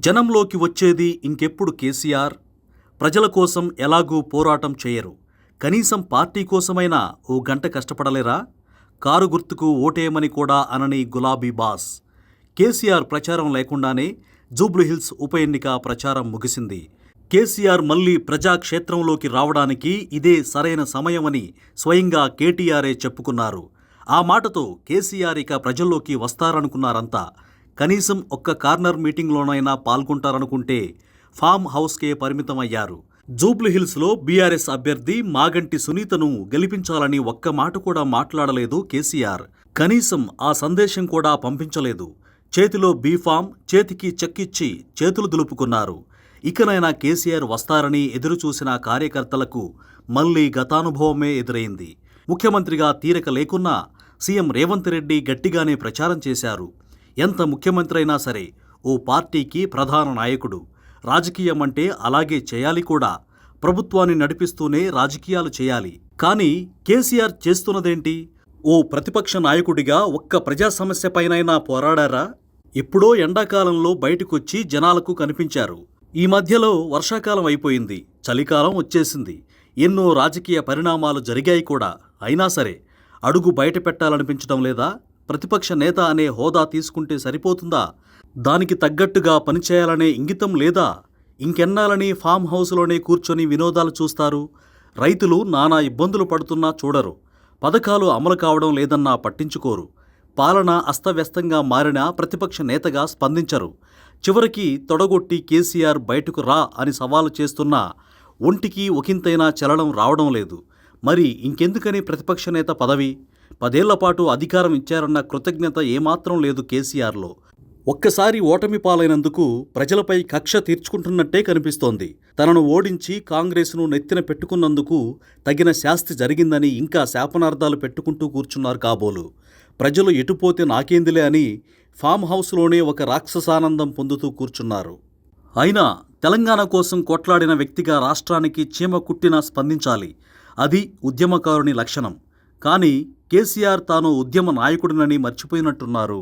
జనంలోకి వచ్చేది ఇంకెప్పుడు కేసీఆర్? ప్రజల కోసం ఎలాగూ పోరాటం చేయరు. కనీసం పార్టీ కోసమైనా ఓ గంట కష్టపడలేరా? కారు గుర్తుకు ఓటేయమని కూడా అనని గులాబీ బాస్. కేసీఆర్ ప్రచారం లేకుండానే జూబ్లీహిల్స్ ఉప ఎన్నిక ప్రచారం ముగిసింది. కేసీఆర్ మళ్లీ ప్రజాక్షేత్రంలోకి రావడానికి ఇదే సరైన సమయమని స్వయంగా కేటీఆరే చెప్పుకున్నారు. ఆ మాటతో కేసీఆర్ ఇక ప్రజల్లోకి వస్తారనుకున్నారంతా. కనీసం ఒక్క కార్నర్ మీటింగ్లోనైనా పాల్గొంటారనుకుంటే ఫామ్ హౌస్కే పరిమితమయ్యారు. జూబ్లీహిల్స్లో బీఆర్ఎస్ అభ్యర్థి మాగంటి సునీతను గెలిపించాలని ఒక్క మాట కూడా మాట్లాడలేదు కేసీఆర్. కనీసం ఆ సందేశం కూడా పంపించలేదు. చేతిలో బీఫామ్, చేతికి చెక్కిచ్చి చేతులు దులుపుకున్నారు. ఇకనైనా కేసీఆర్ వస్తారని ఎదురుచూసిన కార్యకర్తలకు మళ్లీ గతానుభవమే ఎదురైంది. ముఖ్యమంత్రిగా తీరిక లేకున్నా సీఎం రేవంత్ రెడ్డి గట్టిగానే ప్రచారం చేశారు. ఎంత ముఖ్యమంత్రి అయినా సరే ఓ పార్టీకి ప్రధాన నాయకుడు. రాజకీయం అంటే అలాగే చేయాలి కూడా. ప్రభుత్వాన్ని నడిపిస్తూనే రాజకీయాలు చేయాలి. కానీ కేసీఆర్ చేస్తున్నదేంటి? ఓ ప్రతిపక్ష నాయకుడిగా ఒక్క ప్రజా సమస్యపైనైనా పోరాడారా? ఎప్పుడో ఎండాకాలంలో బయటకొచ్చి జనాలకు కనిపించారు. ఈ మధ్యలో వర్షాకాలం అయిపోయింది, చలికాలం వచ్చేసింది. ఎన్నో రాజకీయ పరిణామాలు జరిగాయి కూడా. అయినా సరే అడుగు బయట పెట్టాలనిపించడం లేదా? ప్రతిపక్ష నేత అనే హోదా తీసుకుంటే సరిపోతుందా? దానికి తగ్గట్టుగా పనిచేయాలనే ఇంగితం లేదా? ఇంకెన్నాళ్ళని ఫామ్ హౌస్లోనే కూర్చొని వినోదాలు చూస్తారు? రైతులు నానా ఇబ్బందులు పడుతున్నా చూడరు. పథకాలు అమలు కావడం లేదన్నా పట్టించుకోరు. పాలన అస్తవ్యస్తంగా మారినా ప్రతిపక్ష నేతగా స్పందించరు. చివరికి తొడగొట్టి కేసీఆర్ బయటకు రా అని సవాలు చేస్తున్నా ఒంటికి ఒకంతైనా చలనం రావడం లేదు. మరి ఇంకెందుకని ప్రతిపక్ష నేత పదవి? 10 ఏళ్లపాటు అధికారం ఇచ్చారన్న కృతజ్ఞత ఏమాత్రం లేదు కేసీఆర్లో. ఒక్కసారి ఓటమి పాలైనందుకు ప్రజలపై కక్ష తీర్చుకుంటున్నట్టే కనిపిస్తోంది. తనను ఓడించి కాంగ్రెస్ను నెత్తిన పెట్టుకున్నందుకు తగిన శాస్తి జరిగిందని ఇంకా శాపనార్థాలు పెట్టుకుంటూ కూర్చున్నారు కాబోలు. ప్రజలు ఎటుపోతే నాకేందిలే అని ఫామ్ హౌస్లోనే ఒక రాక్షసానందం పొందుతూ కూర్చున్నారు. అయినా తెలంగాణ కోసం కొట్లాడిన వ్యక్తిగా రాష్ట్రానికి చీమ కుట్టినా స్పందించాలి. అది ఉద్యమకారుని లక్షణం. కానీ కేసీఆర్ తాను ఉద్యమ నాయకుడినని మర్చిపోయినట్టున్నారు.